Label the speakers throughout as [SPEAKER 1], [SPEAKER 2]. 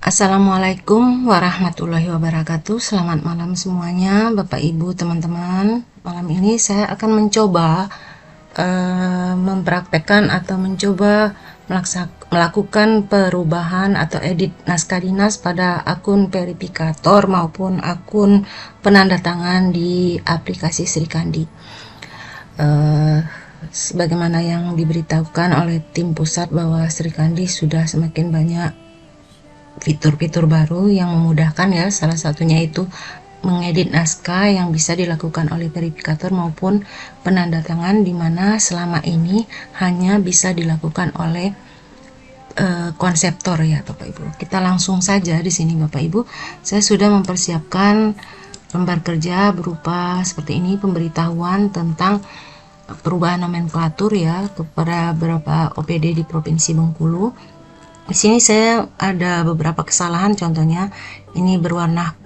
[SPEAKER 1] Assalamualaikum warahmatullahi wabarakatuh. Selamat malam semuanya, Bapak Ibu, teman-teman. Malam ini saya akan mencoba mempraktekkan atau mencoba melakukan perubahan atau edit naskah dinas pada akun verifikator maupun akun penanda tangan di aplikasi Srikandi. Sebagaimana yang diberitahukan oleh tim pusat bahwa Srikandi sudah semakin banyak fitur-fitur baru yang memudahkan ya, salah satunya itu mengedit naskah yang bisa dilakukan oleh verifikator maupun penanda tangan, di mana selama ini hanya bisa dilakukan oleh konseptor ya Bapak Ibu. Kita langsung saja di sini Bapak Ibu. Saya sudah mempersiapkan lembar kerja berupa seperti ini, pemberitahuan tentang perubahan nomenklatur ya kepada beberapa OPD di Provinsi Bengkulu. Di sini saya ada beberapa kesalahan, contohnya ini berwarna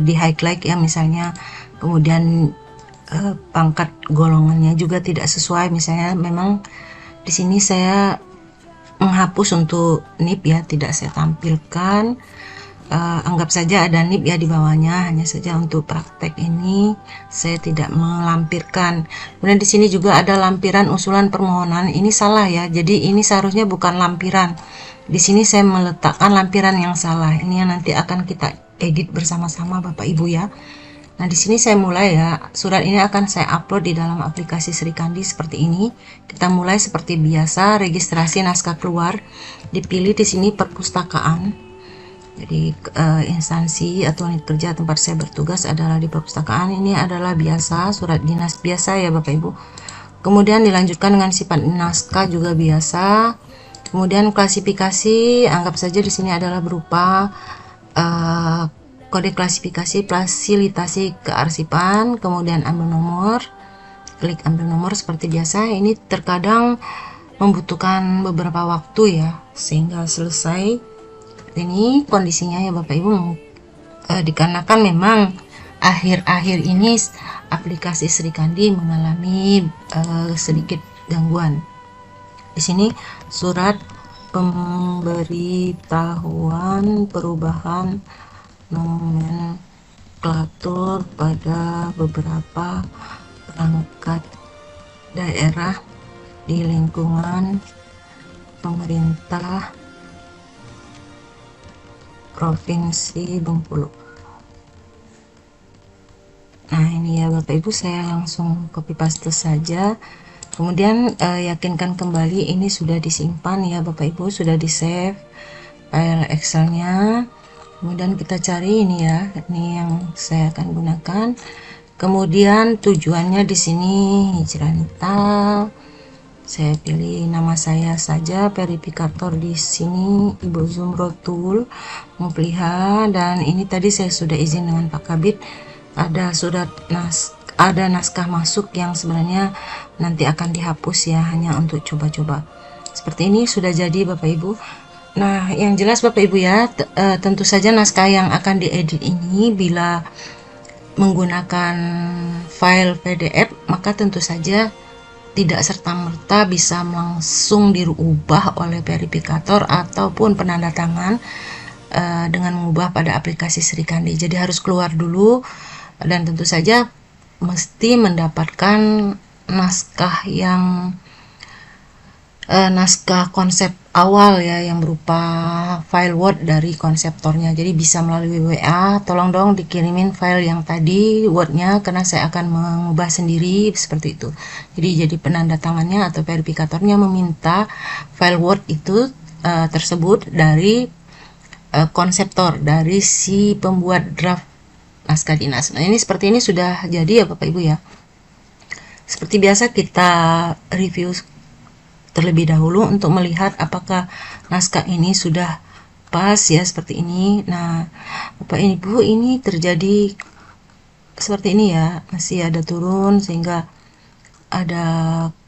[SPEAKER 1] di highlight ya misalnya, kemudian pangkat golongannya juga tidak sesuai, misalnya memang di sini saya menghapus untuk NIP ya, tidak saya tampilkan. Anggap saja ada NIP ya di bawahnya, hanya saja untuk praktek ini saya tidak melampirkan. Kemudian di sini juga ada lampiran usulan permohonan, ini salah ya, jadi ini seharusnya bukan lampiran. Di sini saya meletakkan lampiran yang salah. Ini yang nanti akan kita edit bersama-sama Bapak Ibu ya. Nah, di sini saya mulai ya. Surat ini akan saya upload di dalam aplikasi Srikandi seperti ini. Kita mulai seperti biasa, registrasi naskah keluar. Dipilih di sini perpustakaan. Jadi instansi atau unit kerja tempat saya bertugas adalah di perpustakaan. Ini adalah biasa, surat dinas biasa ya Bapak Ibu. Kemudian dilanjutkan dengan sifat naskah juga biasa. Kemudian klasifikasi, anggap saja di sini adalah berupa kode klasifikasi fasilitasi kearsipan, kemudian ambil nomor, klik ambil nomor seperti biasa. Ini terkadang membutuhkan beberapa waktu ya, sehingga selesai. Ini kondisinya ya Bapak Ibu, dikarenakan memang akhir-akhir ini aplikasi Srikandi mengalami sedikit gangguan. Di sini surat pemberitahuan perubahan nomenklatur pada beberapa perangkat daerah di lingkungan pemerintah Provinsi Bengkulu. Nah, ini ya Bapak Ibu, saya langsung copy paste saja. Kemudian yakinkan kembali ini sudah disimpan ya Bapak Ibu, sudah di save file Excelnya. Kemudian kita cari ini ya, ini yang saya akan gunakan. Kemudian tujuannya di sini Hijranita. Saya pilih nama saya saja, verifikator di sini Ibu Zumrotul Mupliha, dan ini tadi saya sudah izin dengan Pak Kabid. Ada surat ada naskah masuk yang sebenarnya nanti akan dihapus ya, hanya untuk coba-coba. Seperti ini sudah jadi Bapak Ibu. Nah, yang jelas Bapak Ibu ya, tentu saja naskah yang akan diedit ini bila menggunakan file PDF, maka tentu saja tidak serta-merta bisa langsung dirubah oleh verifikator ataupun penanda tangan dengan mengubah pada aplikasi Srikandi. Jadi harus keluar dulu, dan tentu saja mesti mendapatkan naskah yang naskah konsep awal ya, yang berupa file Word dari konseptornya. Jadi bisa melalui WA, tolong dong dikirimin file yang tadi Wordnya, karena saya akan mengubah sendiri seperti itu. Jadi penanda tangannya atau verifikatornya meminta file Word itu tersebut dari konseptor, dari si pembuat draft naskah dinas. Nah, ini seperti ini sudah jadi ya Bapak Ibu ya. Seperti biasa kita review terlebih dahulu untuk melihat apakah naskah ini sudah pas ya, seperti ini. Nah Bapak Ibu, ini terjadi seperti ini ya, masih ada turun sehingga ada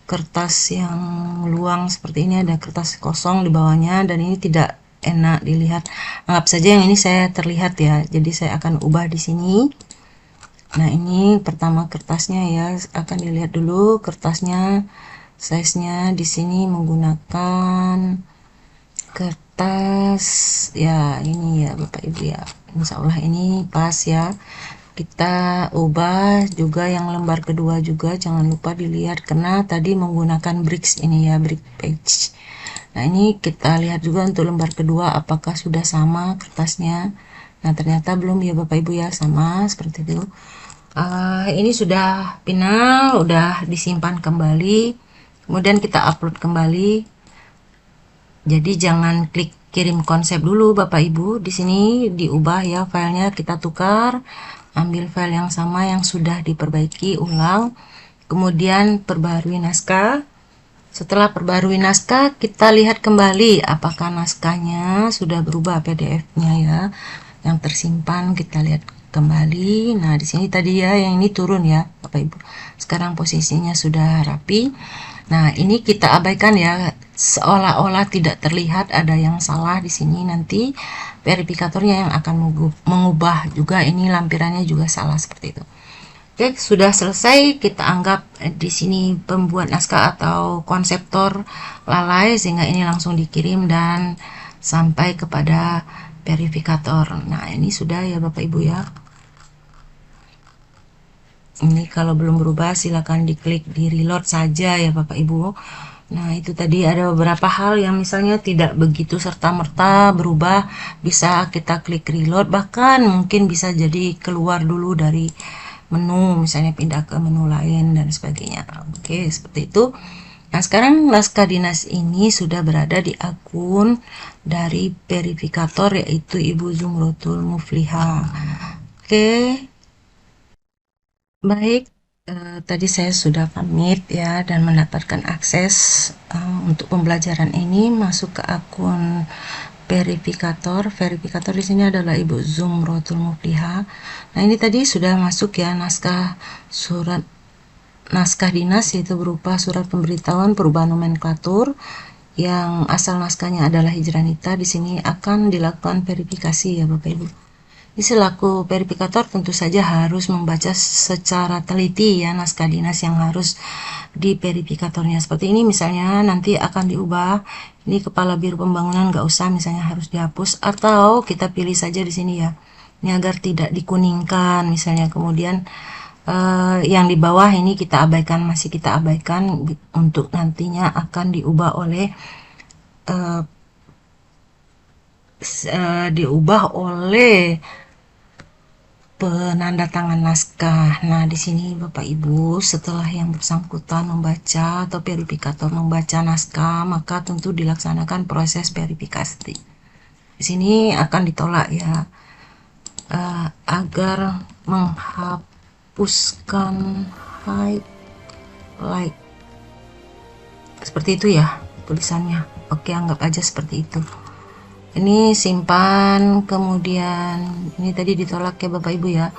[SPEAKER 1] kertas yang luang seperti ini, ada kertas kosong di bawahnya, dan ini tidak enak dilihat. Anggap saja yang ini saya terlihat ya, jadi saya akan ubah di sini. Nah, ini pertama kertasnya ya, akan dilihat dulu kertasnya, size-nya di sini menggunakan kertas atas ya, ini ya Bapak Ibu ya, Insya Allah ini pas ya. Kita ubah juga yang lembar kedua juga, jangan lupa dilihat karena tadi menggunakan bricks ini ya, brick page. Nah ini kita lihat juga untuk lembar kedua apakah sudah sama kertasnya. Nah ternyata belum ya Bapak Ibu ya, sama seperti itu. Ini sudah final, udah disimpan kembali, kemudian kita upload kembali. Jadi jangan klik kirim konsep dulu Bapak Ibu, di sini diubah ya filenya, kita tukar, ambil file yang sama yang sudah diperbaiki ulang, kemudian perbarui naskah. Setelah perbarui naskah, kita lihat kembali apakah naskahnya sudah berubah PDF-nya ya, yang tersimpan kita lihat kembali. Nah di sini tadi ya yang ini turun ya Bapak Ibu, sekarang posisinya sudah rapi. Nah ini kita abaikan ya, seolah-olah tidak terlihat ada yang salah di sini, nanti verifikatornya yang akan mengubah juga, ini lampirannya juga salah seperti itu. Oke, sudah selesai. Kita anggap di sini pembuat naskah atau konseptor lalai sehingga ini langsung dikirim dan sampai kepada verifikator. Nah, ini sudah ya Bapak Ibu ya. Ini kalau belum berubah silakan diklik di reload saja ya Bapak Ibu. Nah, itu tadi ada beberapa hal yang misalnya tidak begitu serta-merta berubah, bisa kita klik reload, bahkan mungkin bisa jadi keluar dulu dari menu, misalnya pindah ke menu lain dan sebagainya. Oke, seperti itu. Nah, sekarang naskah dinas ini sudah berada di akun dari verifikator yaitu Ibu Zumrotul Mufliha. Oke. Baik, tadi saya sudah pamit ya dan mendapatkan akses untuk pembelajaran ini masuk ke akun verifikator. Verifikator di sini adalah Ibu Zumrotul Mufliha. Nah, ini tadi sudah masuk ya naskah dinas, yaitu berupa surat pemberitahuan perubahan nomenklatur yang asal naskahnya adalah Hijranita. Di sini akan dilakukan verifikasi ya Bapak Ibu. Ini selaku verifikator tentu saja harus membaca secara teliti ya naskah dinas yang harus di verifikatornya. Seperti ini misalnya nanti akan diubah, ini kepala biro pembangunan nggak usah misalnya harus dihapus, atau kita pilih saja di sini ya, ini agar tidak dikuningkan misalnya. Kemudian yang di bawah ini kita abaikan, masih kita abaikan untuk nantinya akan diubah oleh penanda tangan naskah. Nah, di sini Bapak Ibu, setelah yang bersangkutan membaca atau verifikator membaca naskah, maka tentu dilaksanakan proses verifikasi. Di sini akan ditolak ya, agar menghapuskan highlight. Seperti itu ya tulisannya. Oke, anggap aja seperti itu. Ini simpan, kemudian ini tadi ditolak ya Bapak Ibu ya,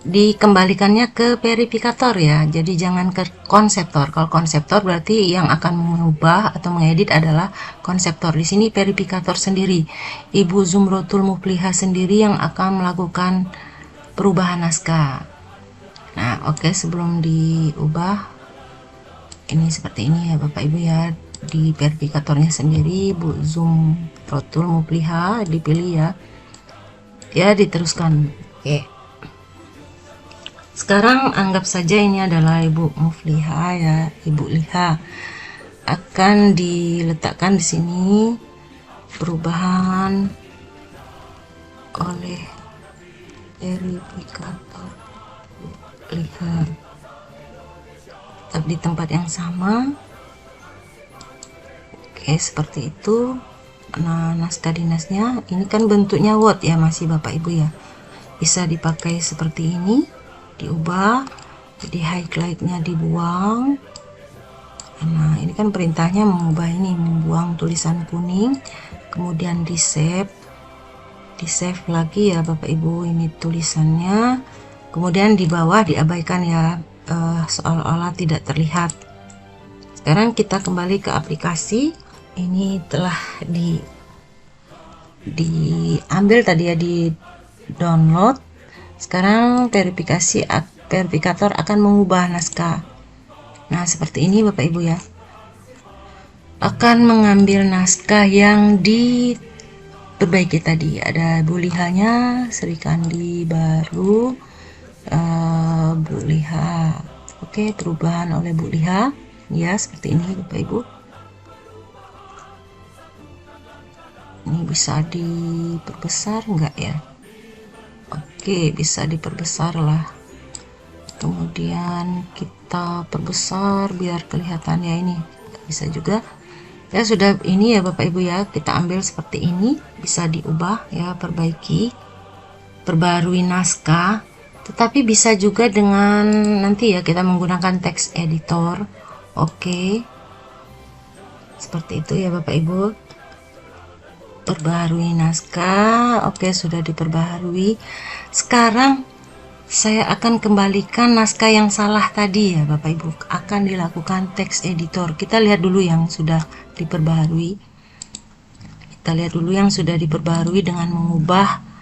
[SPEAKER 1] dikembalikannya ke verifikator ya, jadi jangan ke konseptor. Kalau konseptor berarti yang akan mengubah atau mengedit adalah konseptor. Di sini verifikator sendiri, Ibu Zumrotul Mufliha sendiri yang akan melakukan perubahan naskah. Nah oke, sebelum diubah ini seperti ini ya Bapak Ibu ya, di verifikatornya sendiri Bu Zumrotul Mufliha dipilih ya, diteruskan. Oke, sekarang anggap saja ini adalah Ibu Mufliha ya, Ibu Liha, akan diletakkan di sini perubahan oleh verifikator Liha, tetap di tempat yang sama. Oke, seperti itu. Nah, naskah dinasnya ini kan bentuknya Word ya masih Bapak Ibu ya, bisa dipakai seperti ini, diubah jadi highlightnya dibuang. Nah, ini kan perintahnya mengubah ini, membuang tulisan kuning, kemudian di save lagi ya Bapak Ibu, ini tulisannya, kemudian di bawah diabaikan ya, seolah-olah tidak terlihat. Sekarang kita kembali ke aplikasi. Ini telah diambil tadi ya, di download. Sekarang verifikator akan mengubah naskah. Nah seperti ini Bapak Ibu ya, akan mengambil naskah yang diperbaiki tadi. Ada Bu Lihanya, Sri Kandi baru, Bu Liha. Oke, perubahan oleh Bu Liha. Ya, seperti ini Bapak Ibu. Ini bisa diperbesar enggak ya? Oke, bisa diperbesar lah. Kemudian kita perbesar biar kelihatannya ini. Bisa juga. Ya sudah ini ya Bapak Ibu ya, kita ambil seperti ini, bisa diubah ya, perbaiki, perbarui naskah. Tetapi bisa juga dengan nanti ya kita menggunakan text editor. Oke. Seperti itu ya Bapak Ibu. Perbarui naskah. Oke, sudah diperbarui. Sekarang saya akan kembalikan naskah yang salah tadi ya Bapak Ibu. Akan dilakukan text editor. Kita lihat dulu yang sudah diperbarui. Kita lihat dulu yang sudah diperbarui dengan mengubah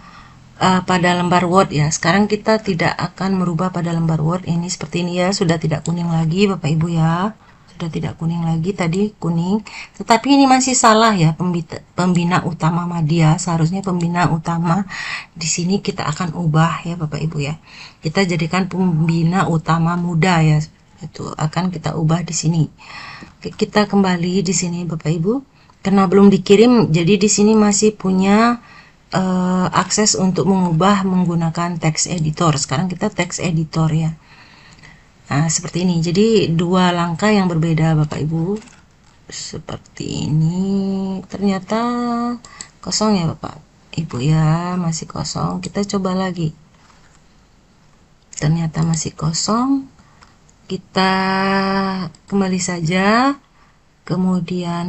[SPEAKER 1] pada lembar Word ya. Sekarang kita tidak akan merubah pada lembar Word. Ini seperti ini ya, sudah tidak kuning lagi Bapak Ibu ya. Sudah tidak kuning lagi, tadi kuning. Tetapi ini masih salah ya, pembina utama Madya. Seharusnya pembina utama di sini kita akan ubah ya Bapak Ibu ya. Kita jadikan pembina utama muda ya. Itu akan kita ubah di sini. Oke, kita kembali di sini Bapak Ibu. Karena belum dikirim, jadi di sini masih punya akses untuk mengubah menggunakan text editor. Sekarang kita text editor ya. Nah, seperti ini. Jadi dua langkah yang berbeda Bapak Ibu. Seperti ini. Ternyata kosong ya Bapak Ibu ya, masih kosong. Kita coba lagi. Ternyata masih kosong. Kita kembali saja. Kemudian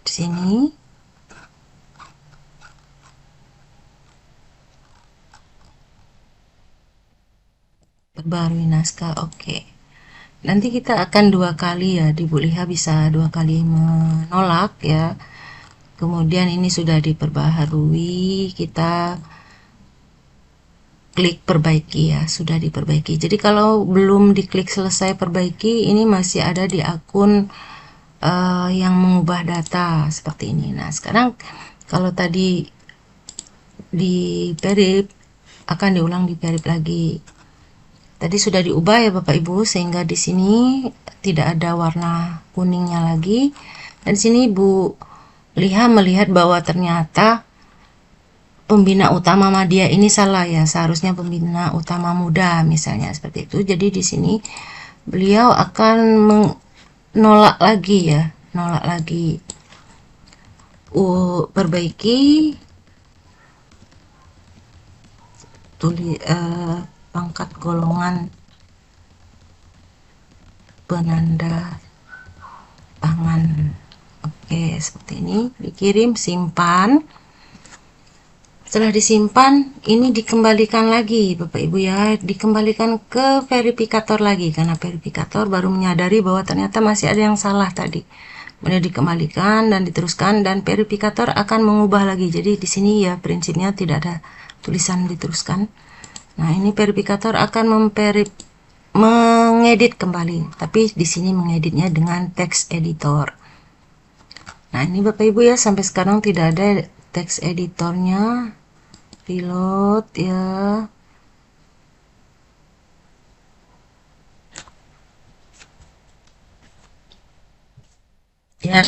[SPEAKER 1] di sini perbarui naskah. Oke. Nanti kita akan dua kali ya, di Bu Liha bisa dua kali menolak ya. Kemudian ini sudah diperbaharui, kita klik perbaiki ya, sudah diperbaiki. Jadi kalau belum diklik selesai perbaiki, ini masih ada di akun yang mengubah data seperti ini. Nah, sekarang kalau tadi di perip, akan diulang di perip lagi. Tadi sudah diubah ya Bapak Ibu, sehingga di sini tidak ada warna kuningnya lagi. Dan di sini Bu Liha melihat bahwa ternyata pembina utama Madya ini salah ya, seharusnya pembina utama muda misalnya seperti itu. Jadi di sini beliau akan menolak lagi ya, nolak lagi. Perbaiki pangkat golongan penanda tangan. Oke, seperti ini. Dikirim, simpan. Setelah disimpan, ini dikembalikan lagi Bapak Ibu ya, dikembalikan ke verifikator lagi, karena verifikator baru menyadari bahwa ternyata masih ada yang salah tadi. Kemudian dikembalikan dan diteruskan, dan verifikator akan mengubah lagi. Jadi di sini ya prinsipnya tidak ada tulisan diteruskan. Nah, ini verifikator akan mengedit kembali, tapi di sini mengeditnya dengan text editor. Nah, ini Bapak Ibu ya, sampai sekarang tidak ada text editornya. Reload ya. Ya,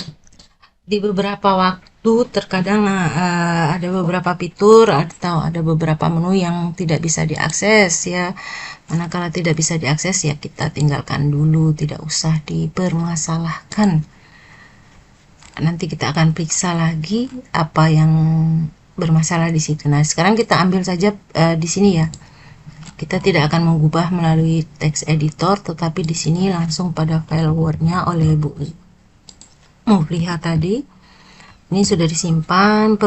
[SPEAKER 1] di beberapa waktu terkadang ada beberapa fitur atau ada beberapa menu yang tidak bisa diakses ya. Manakala tidak bisa diakses ya kita tinggalkan dulu, tidak usah dipermasalahkan. Nanti kita akan periksa lagi apa yang bermasalah di situ. Nah, sekarang kita ambil saja di sini ya. Kita tidak akan mengubah melalui text editor, tetapi di sini langsung pada file Word-nya oleh Bu lihat tadi. Ini sudah disimpan,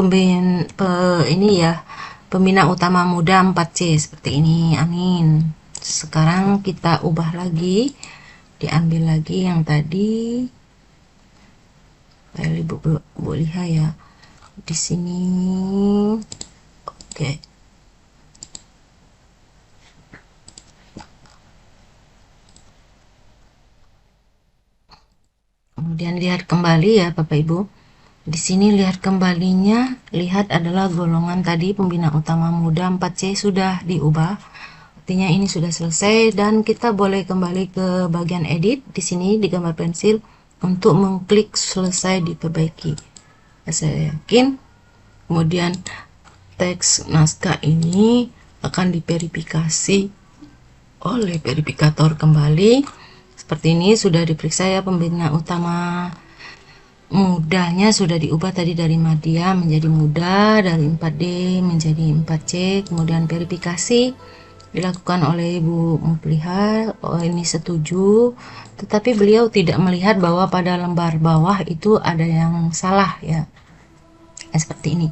[SPEAKER 1] ini ya, pembina utama muda 4C seperti ini. Amin. Sekarang kita ubah lagi, diambil lagi yang tadi. File Ibu lihat ya. Di sini. Oke. Kemudian lihat kembali ya Bapak Ibu. Di sini lihat kembalinya, lihat adalah golongan tadi pembina utama muda 4C sudah diubah. Artinya ini sudah selesai dan kita boleh kembali ke bagian edit di sini di gambar pensil untuk mengklik selesai diperbaiki. Saya yakin. Kemudian teks naskah ini akan diverifikasi oleh verifikator kembali. Seperti ini sudah diperiksa ya, pembina utama mudanya sudah diubah tadi dari Madya menjadi muda, dari 4D menjadi 4C. Kemudian verifikasi dilakukan oleh Ibu Muplihah. Oh, ini setuju, tetapi beliau tidak melihat bahwa pada lembar bawah itu ada yang salah ya. Seperti ini.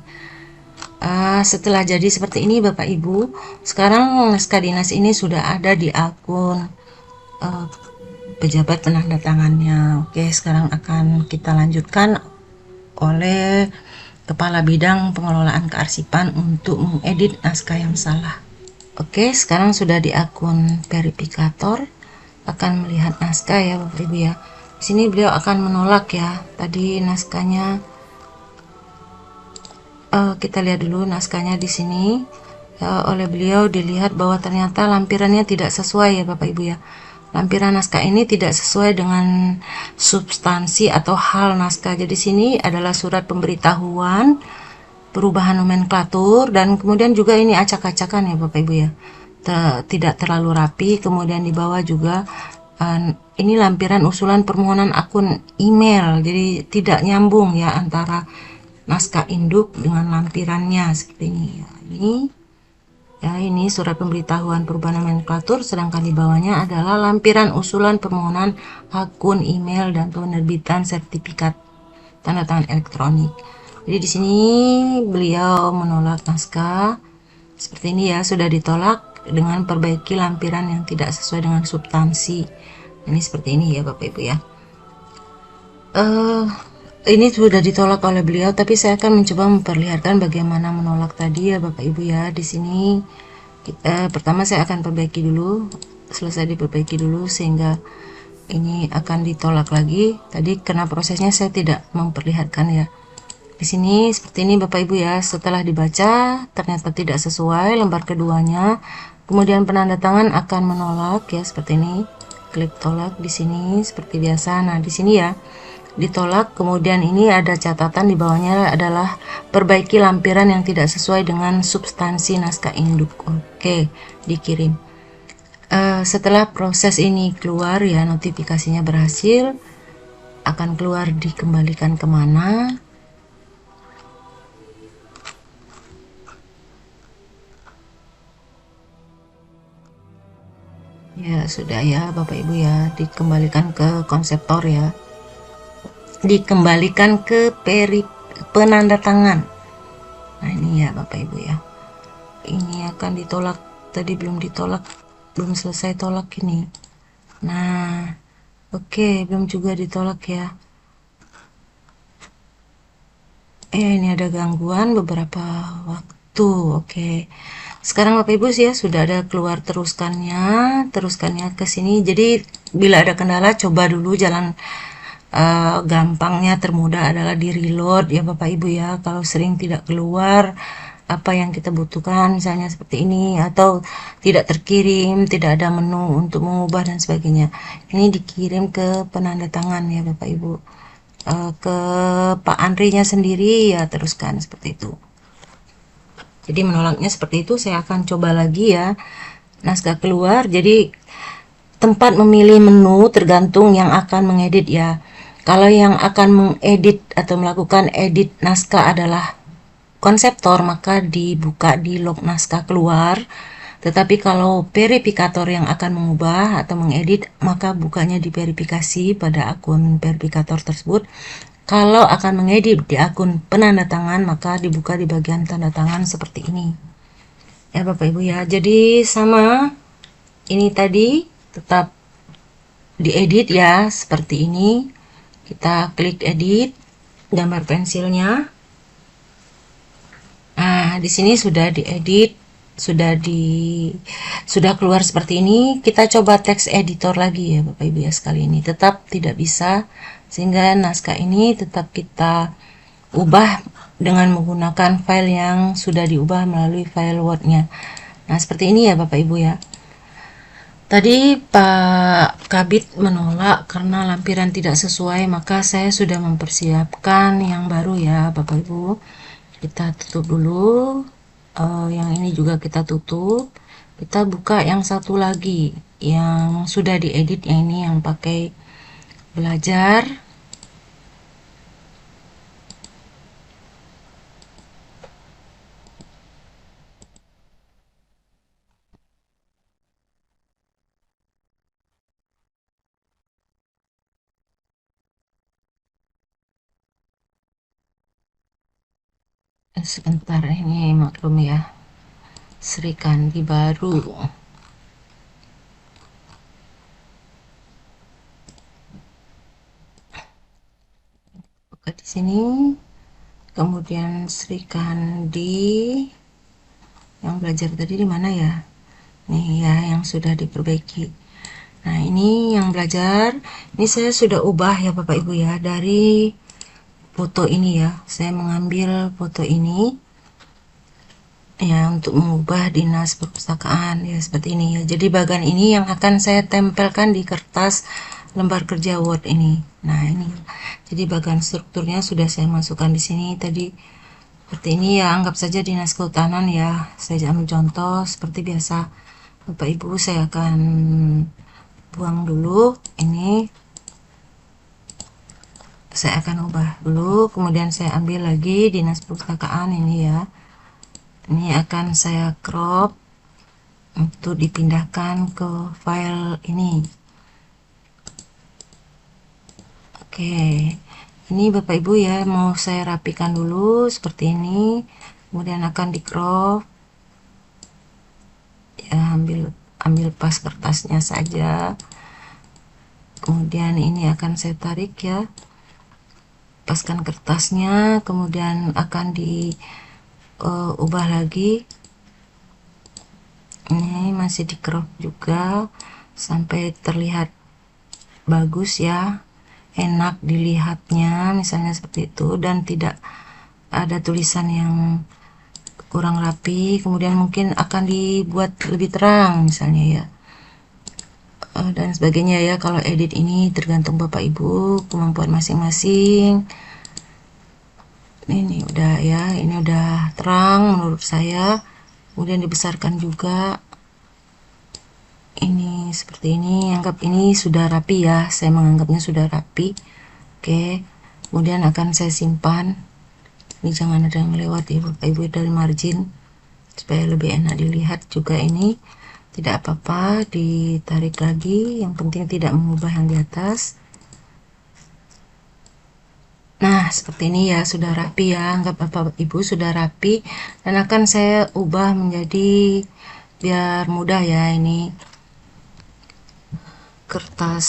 [SPEAKER 1] Setelah jadi seperti ini Bapak Ibu, sekarang naskah dinas ini sudah ada di akun pejabat penanda tangannya. Oke, sekarang akan kita lanjutkan oleh Kepala Bidang Pengelolaan Kearsipan untuk mengedit naskah yang salah. Oke, sekarang sudah di akun verifikator, akan melihat naskah ya Bapak Ibu ya. Di sini beliau akan menolak ya, tadi naskahnya. Kita lihat dulu naskahnya di sini. Oleh beliau dilihat bahwa ternyata lampirannya tidak sesuai ya Bapak Ibu ya. Lampiran naskah ini tidak sesuai dengan substansi atau hal naskah. Jadi sini adalah surat pemberitahuan perubahan nomenklatur, dan kemudian juga ini acak-acakan ya Bapak Ibu ya. Tidak terlalu rapi. Kemudian di bawah juga ini lampiran usulan permohonan akun email. Jadi tidak nyambung ya antara naskah induk dengan lampirannya seperti ini ya. Ini surat pemberitahuan perubahan nomenklatur, sedangkan di bawahnya adalah lampiran usulan permohonan akun email dan penerbitan sertifikat tanda tangan elektronik. Jadi di sini beliau menolak naskah seperti ini ya, sudah ditolak dengan perbaiki lampiran yang tidak sesuai dengan substansi. Ini seperti ini ya Bapak Ibu ya. Ini sudah ditolak oleh beliau, tapi saya akan mencoba memperlihatkan bagaimana menolak tadi ya Bapak Ibu ya. Di sini pertama saya akan perbaiki dulu, selesai diperbaiki dulu sehingga ini akan ditolak lagi. Tadi karena prosesnya saya tidak memperlihatkan ya. Di sini seperti ini Bapak Ibu ya. Setelah dibaca ternyata tidak sesuai lembar keduanya. Kemudian penanda tangan akan menolak ya seperti ini. Klik tolak di sini seperti biasa. Nah, di sini ya ditolak. Kemudian ini ada catatan di bawahnya adalah perbaiki lampiran yang tidak sesuai dengan substansi naskah induk. Oke, dikirim. Setelah proses ini keluar ya, notifikasinya berhasil, akan keluar dikembalikan kemana. Ya sudah ya Bapak Ibu ya, dikembalikan ke konseptor ya, dikembalikan ke penanda tangan. Nah ini ya Bapak Ibu ya, ini akan ditolak. Tadi belum ditolak, belum selesai tolak ini. Nah oke, belum juga ditolak ya. Ini ada gangguan beberapa waktu. Oke, sekarang Bapak Ibu sih ya sudah ada keluar, teruskannya ke sini. Jadi bila ada kendala coba dulu jalan gampangnya termudah adalah di reload ya Bapak Ibu ya. Kalau sering tidak keluar apa yang kita butuhkan misalnya seperti ini, atau tidak terkirim, tidak ada menu untuk mengubah dan sebagainya, ini dikirim ke penanda tangan ya Bapak Ibu, ke Pak Andrinya sendiri ya, teruskan seperti itu. Jadi menolaknya seperti itu. Saya akan coba lagi ya, naskah keluar. Jadi tempat memilih menu tergantung yang akan mengedit ya. Kalau yang akan mengedit atau melakukan edit naskah adalah konseptor, maka dibuka di log naskah keluar. Tetapi kalau verifikator yang akan mengubah atau mengedit, maka bukanya di verifikasi pada akun verifikator tersebut. Kalau akan mengedit di akun penanda tangan, maka dibuka di bagian tanda tangan seperti ini ya Bapak Ibu ya. Jadi sama ini tadi tetap diedit ya seperti ini. Kita klik edit gambar pensilnya. Nah, di sini sudah diedit, sudah keluar seperti ini. Kita coba teks editor lagi ya Bapak Ibu ya, sekali ini tetap tidak bisa sehingga naskah ini tetap kita ubah dengan menggunakan file yang sudah diubah melalui file Word-nya. Nah, seperti ini ya Bapak Ibu ya. Tadi Pak Kabit menolak karena lampiran tidak sesuai, maka saya sudah mempersiapkan yang baru ya Bapak Ibu. Kita tutup dulu, yang ini juga kita tutup. Kita buka yang satu lagi yang sudah diedit, yang ini yang pakai belajar. Sebentar, ini maklum ya, Sri Kandi baru. Buka di sini, kemudian Sri Kandi yang belajar tadi di mana ya? Nih ya, yang sudah diperbaiki. Nah, ini yang belajar. Ini saya sudah ubah ya Bapak Ibu ya, dari foto ini ya. Saya mengambil foto ini ya untuk mengubah dinas perpustakaan ya, seperti ini ya. Jadi bagian ini yang akan saya tempelkan di kertas lembar kerja Word ini. Nah, ini. Jadi bagian strukturnya sudah saya masukkan di sini tadi. Seperti ini ya, anggap saja dinas kehutanan ya. Saya ambil contoh seperti biasa. Bapak Ibu, saya akan buang dulu ini. Saya akan ubah dulu, kemudian saya ambil lagi dinas perpustakaan ini ya. Ini akan saya crop untuk dipindahkan ke file ini. Oke, ini Bapak Ibu ya, mau saya rapikan dulu seperti ini, kemudian akan di crop ya, ambil pas kertasnya saja, kemudian ini akan saya tarik ya, paskan kertasnya, kemudian akan diubah lagi. Ini masih di crop juga sampai terlihat bagus ya, enak dilihatnya, misalnya seperti itu, dan tidak ada tulisan yang kurang rapi. Kemudian mungkin akan dibuat lebih terang misalnya ya, dan sebagainya ya. Kalau edit ini tergantung Bapak Ibu, kemampuan masing-masing. Ini udah ya, ini udah terang menurut saya. Kemudian dibesarkan juga, ini seperti ini, anggap ini sudah rapi ya, saya menganggapnya sudah rapi. Oke, kemudian akan saya simpan. Ini jangan ada yang lewat ya Bapak Ibu, dari margin supaya lebih enak dilihat juga. Ini tidak apa-apa, ditarik lagi, yang penting tidak mengubah yang di atas. Nah, seperti ini ya, sudah rapi ya, anggap Bapak Ibu sudah rapi, dan akan saya ubah menjadi, biar mudah ya, ini kertas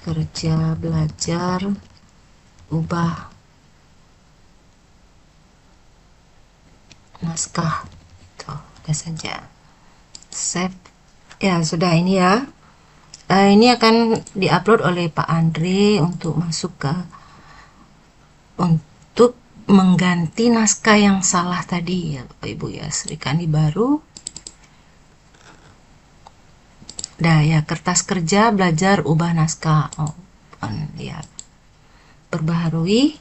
[SPEAKER 1] kerja belajar, ubah naskah, tuh udah saja, save ya, sudah. Ini ya, ini akan diupload oleh Pak Andre untuk masuk ke, untuk mengganti naskah yang salah tadi ya Bapak Ibu ya. Sri Kandi baru. Dah ya, kertas kerja belajar ubah naskah. Oh, ya. Perbaharui.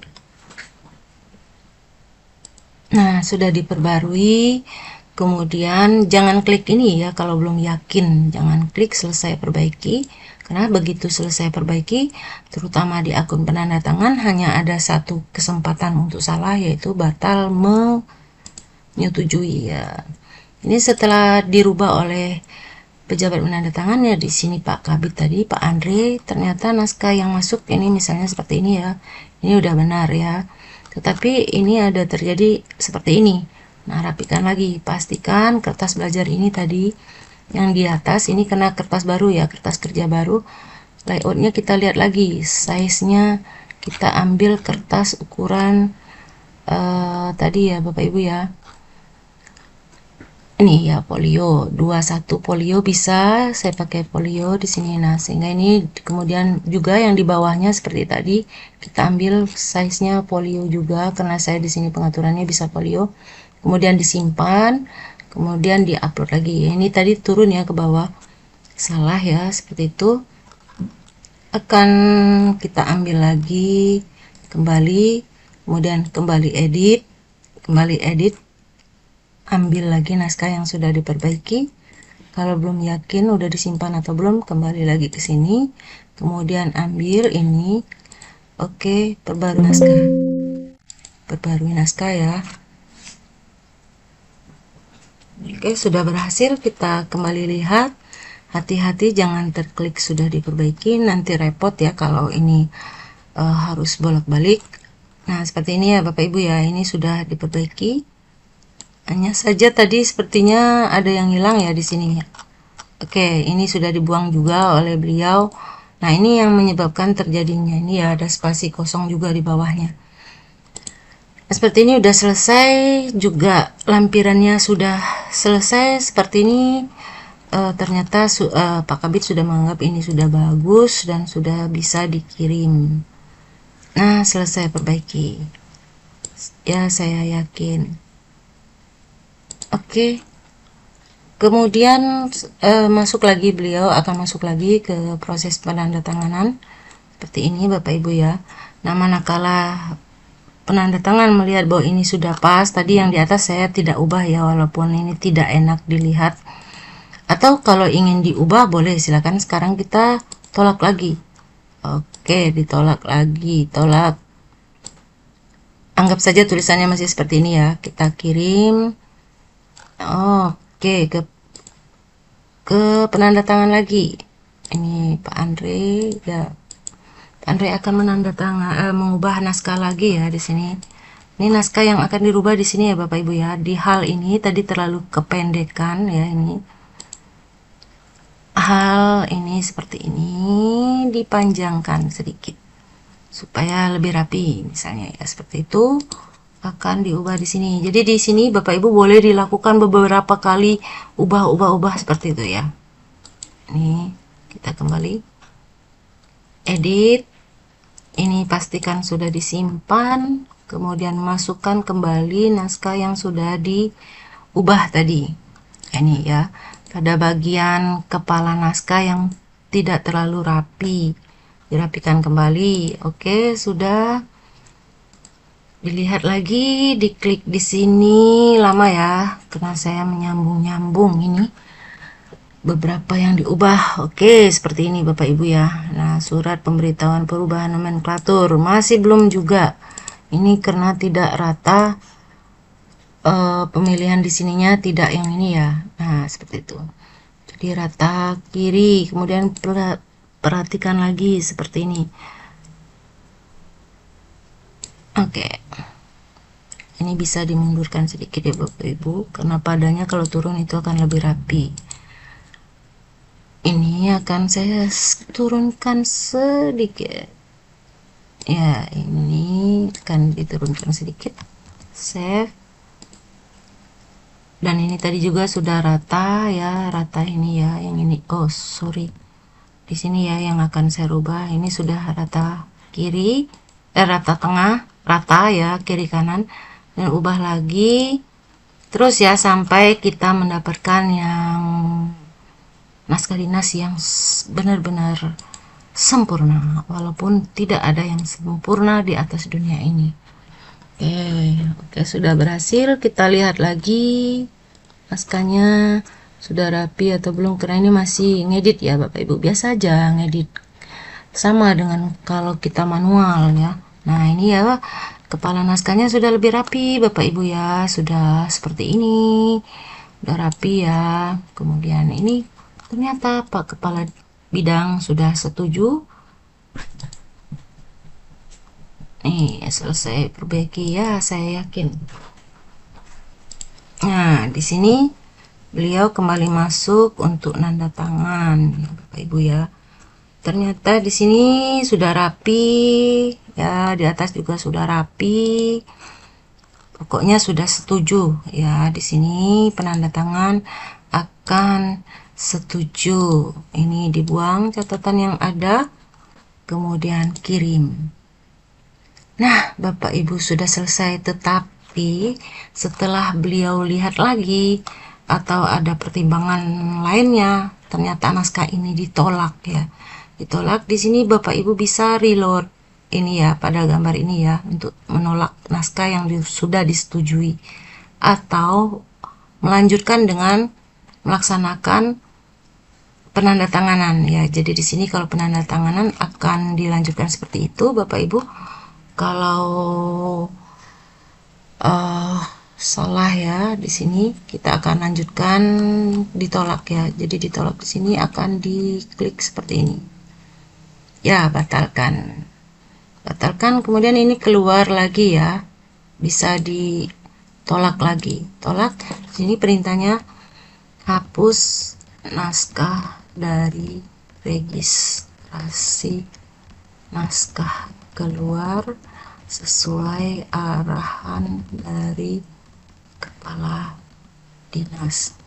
[SPEAKER 1] Nah, sudah diperbarui. Kemudian jangan klik ini ya kalau belum yakin. Jangan klik selesai perbaiki. Karena begitu selesai perbaiki, terutama di akun penanda tangan, hanya ada satu kesempatan untuk salah, yaitu batal menyetujui ya. Ini setelah dirubah oleh pejabat penanda tangan ya, di sini Pak Kabit tadi, Pak Andre, ternyata naskah yang masuk ini misalnya seperti ini ya. Ini udah benar ya. Tetapi ini ada terjadi seperti ini. Nah, rapikan lagi, pastikan kertas belajar ini tadi yang di atas ini kena kertas baru ya, kertas kerja baru. Layoutnya kita lihat lagi, size-nya kita ambil kertas ukuran tadi ya Bapak Ibu ya. ini ya folio 21 folio, bisa saya pakai folio di sini. Nah, sehingga ini kemudian juga yang di bawahnya seperti tadi kita ambil size-nya folio juga, karena saya di sini pengaturannya bisa folio. Kemudian disimpan, kemudian diupload lagi. Ini tadi turun ya ke bawah, salah ya, seperti itu. Akan kita ambil lagi kembali, kemudian kembali edit, ambil lagi naskah yang sudah diperbaiki. Kalau belum yakin udah disimpan atau belum, kembali lagi ke sini, kemudian ambil ini. Oke, perbarui naskah ya. Oke, sudah berhasil. Kita kembali lihat. Hati-hati jangan terklik sudah diperbaiki, nanti repot ya kalau ini harus bolak-balik. Nah, seperti ini ya Bapak Ibu ya, ini sudah diperbaiki. Hanya saja tadi sepertinya ada yang hilang ya di sini. Oke, ini sudah dibuang juga oleh beliau. Nah, ini yang menyebabkan terjadinya ini ya, ada spasi kosong juga di bawahnya. Seperti ini udah selesai, juga lampirannya sudah selesai. Seperti ini ternyata Pak Kabit sudah menganggap ini sudah bagus dan sudah bisa dikirim. Nah, selesai perbaiki ya, saya yakin. Oke, kemudian beliau akan masuk lagi ke proses penandatanganan seperti ini Bapak Ibu ya. Nah, manakala penanda tangan melihat bahwa ini sudah pas, tadi yang di atas saya tidak ubah ya, walaupun ini tidak enak dilihat, atau kalau ingin diubah boleh, silakan sekarang kita tolak lagi. Oke, ditolak lagi, tolak. Anggap saja tulisannya masih seperti ini ya, kita kirim. Oke, ke penanda tangan lagi. Ini Pak Andre ya. Pak Andre akan mengubah naskah lagi ya di sini. Ini naskah yang akan dirubah di sini ya Bapak Ibu ya. Di hal ini tadi terlalu kependekan ya, ini. Hal ini seperti ini dipanjangkan sedikit supaya lebih rapi misalnya ya, seperti itu. Akan diubah di sini. Jadi di sini Bapak Ibu boleh dilakukan beberapa kali ubah seperti itu ya. Ini kita kembali edit. Ini pastikan sudah disimpan, kemudian masukkan kembali naskah yang sudah diubah tadi. Ini ya, pada bagian kepala naskah yang tidak terlalu rapi, dirapikan kembali. Oke, sudah. Dilihat lagi, diklik di sini, lama ya, karena saya menyambung-nyambung ini. Beberapa yang diubah. Oke, seperti ini Bapak Ibu ya. Nah, surat pemberitahuan perubahan nomenklatur masih belum juga. Ini karena tidak rata, pemilihan di sininya tidak yang ini ya. Nah, seperti itu. Jadi rata kiri, kemudian perhatikan lagi seperti ini. Oke. Ini bisa dimundurkan sedikit ya Bapak Ibu, karena padanya kalau turun itu akan lebih rapi. Ini akan saya turunkan sedikit ya, ini akan diturunkan sedikit, save. Dan ini tadi juga sudah rata ya, rata ini ya, yang ini, oh sorry, di sini ya yang akan saya rubah. Ini sudah rata kiri, rata tengah, rata ya, kiri kanan, dan ubah lagi terus ya sampai kita mendapatkan yang naskah dinas yang benar-benar sempurna, walaupun tidak ada yang sempurna di atas dunia ini. Oke, sudah berhasil. Kita lihat lagi naskahnya sudah rapi atau belum, karena ini masih ngedit ya Bapak Ibu. Biasa aja ngedit, sama dengan kalau kita manual ya. Nah, ini ya, kepala naskahnya sudah lebih rapi Bapak Ibu ya, sudah seperti ini, udah rapi ya. Kemudian ini ternyata Pak Kepala Bidang sudah setuju. Nih, selesai perbaiki ya, saya yakin. Nah, di sini beliau kembali masuk untuk nanda tangan ya Bapak Ibu ya. Ternyata di sini sudah rapi ya, di atas juga sudah rapi. pokoknya sudah setuju ya. Di sini penanda tangan akan setuju. Ini dibuang catatan yang ada, kemudian kirim. Nah, Bapak Ibu sudah selesai, tetapi setelah beliau lihat lagi atau ada pertimbangan lainnya, ternyata naskah ini ditolak ya. Ditolak, di sini Bapak Ibu bisa reload ini ya, pada gambar ini ya, untuk menolak naskah yang sudah disetujui atau melanjutkan dengan melaksanakan penandatanganan ya. Jadi di sini kalau penandatanganan akan dilanjutkan seperti itu Bapak Ibu. Kalau salah ya, di sini kita akan lanjutkan ditolak ya. Jadi ditolak di sini akan diklik seperti ini. Ya, batalkan. Batalkan, kemudian ini keluar lagi ya. Bisa ditolak lagi. Tolak. Sini perintahnya hapus naskah dari registrasi naskah keluar sesuai arahan dari kepala dinas.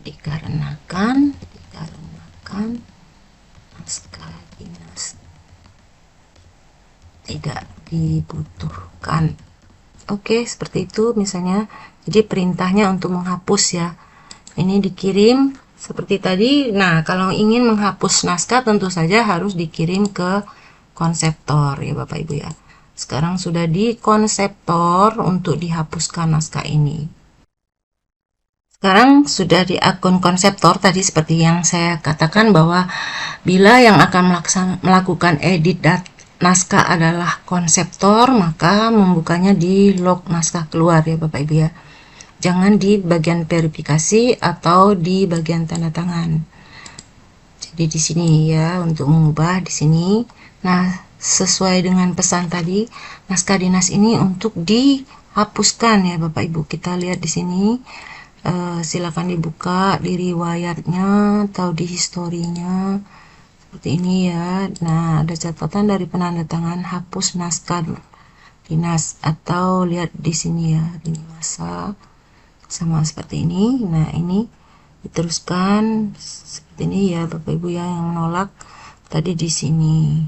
[SPEAKER 1] Dikarenakan naskah dinas tidak dibutuhkan. Oke, seperti itu misalnya. Jadi perintahnya untuk menghapus ya. Ini dikirim seperti tadi. Nah, kalau ingin menghapus naskah tentu saja harus dikirim ke konseptor ya Bapak Ibu ya. Sekarang sudah di konseptor untuk dihapuskan naskah ini. Sekarang sudah di akun konseptor, tadi seperti yang saya katakan bahwa bila yang akan melakukan edit naskah adalah konseptor, maka membukanya di log naskah keluar ya Bapak Ibu ya. Jangan di bagian verifikasi atau di bagian tanda tangan. Jadi di sini ya, untuk mengubah di sini. Nah, sesuai dengan pesan tadi, naskah dinas ini untuk dihapuskan ya Bapak Ibu. Kita lihat di sini. Silakan dibuka di riwayatnya atau di historinya seperti ini ya. Nah, ada catatan dari penanda tangan hapus naskah dinas, atau lihat di sini ya, ini masa sama seperti ini. Nah, ini diteruskan seperti ini ya Bapak Ibu ya, yang menolak tadi di sini.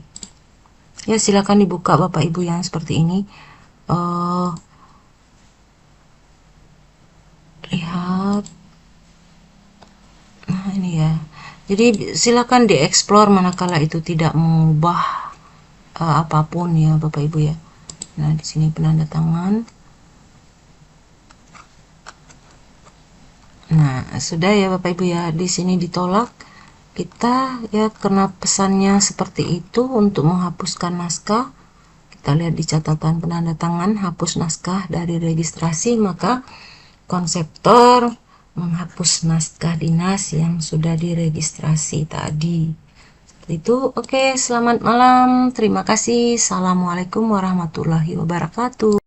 [SPEAKER 1] Ya, silakan dibuka Bapak Ibu yang seperti ini. Lihat. Nah, ini ya. Jadi silakan dieksplor manakala itu tidak mengubah apapun ya Bapak Ibu ya. Nah, di sini penanda tangan. Nah, sudah ya Bapak Ibu ya. Di sini ditolak. Kita ya, karena pesannya seperti itu untuk menghapuskan naskah. Kita lihat di catatan penanda tangan hapus naskah dari registrasi, maka konseptor menghapus naskah dinas yang sudah diregistrasi tadi. Seperti itu. Oke, selamat malam. Terima kasih. Assalamualaikum warahmatullahi wabarakatuh.